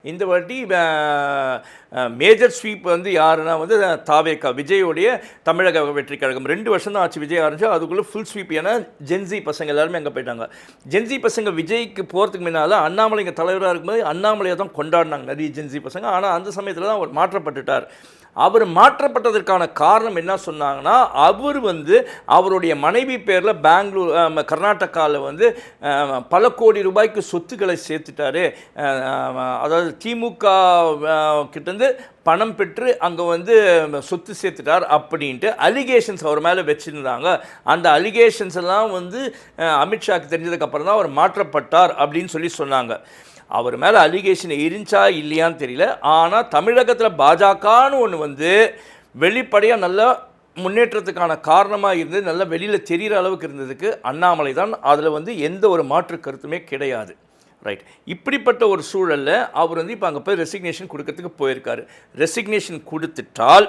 இந்த வாட்டி major sweep வந்து யாருன்னா வந்து தாவேகா விஜயோடைய தமிழக வெற்றி கழகம் 2 வருஷம் தான் ஆச்சு விஜய் ஆரம்பிச்சு. அதுக்குள்ளே ஃபுல் ஸ்வீப். ஏன்னா ஜென்சி பசங்க எல்லாருமே அங்கே போயிட்டாங்க. ஜென்சி பசங்க விஜய்க்கு போகிறதுக்கு முன்னால் அண்ணாமலை இங்கே தலைவராக இருக்கும்போது அண்ணாமலையை தான் கொண்டாடினாங்க நிறைய ஜென்சி பசங்க. ஆனால் அந்த சமயத்தில் தான் அவர் மாற்றப்பட்டுட்டார். அவர் மாற்றப்பட்டதற்கான காரணம் என்ன சொன்னாங்கன்னா, அவர் வந்து அவருடைய மனைவி பேரில் பெங்களூர் கர்நாடகாவில் வந்து பல கோடி ரூபாய்க்கு சொத்துக்களை சேர்த்துட்டாரு. அதாவது திமுக கிட்டேருந்து பணம் பெற்று அங்கே வந்து சொத்து சேர்த்துட்டார் அப்படின்ட்டு அலிகேஷன்ஸ் அவர் மேலே வச்சுருந்தாங்க. அந்த அலிகேஷன்ஸ் எல்லாம் வந்து அமித்ஷாக்கு தெரிஞ்சதுக்கப்புறம் தான் அவர் மாற்றப்பட்டார் அப்படின்னு சொல்லி சொன்னாங்க. அவர் மேலே அலிகேஷன் இருந்துச்சா இல்லையான்னு தெரியல. ஆனால் தமிழகத்தில் பாஜகன்னு ஒன்று வந்து வெளிப்படையாக நல்ல முன்னேற்றத்துக்கான காரணமாக இருந்து நல்லா வெளியில் தெரிகிற அளவுக்கு இருந்ததுக்கு அண்ணாமலை தான். அதில் வந்து எந்த ஒரு மாற்று கருத்துமே கிடையாது. ரைட். இப்படிப்பட்ட ஒரு சூழலில் அவர் வந்து இப்போ அங்கே போய் ரெசிக்னேஷன் கொடுக்கறதுக்கு போயிருக்காரு. ரெசிக்னேஷன் கொடுத்துட்டால்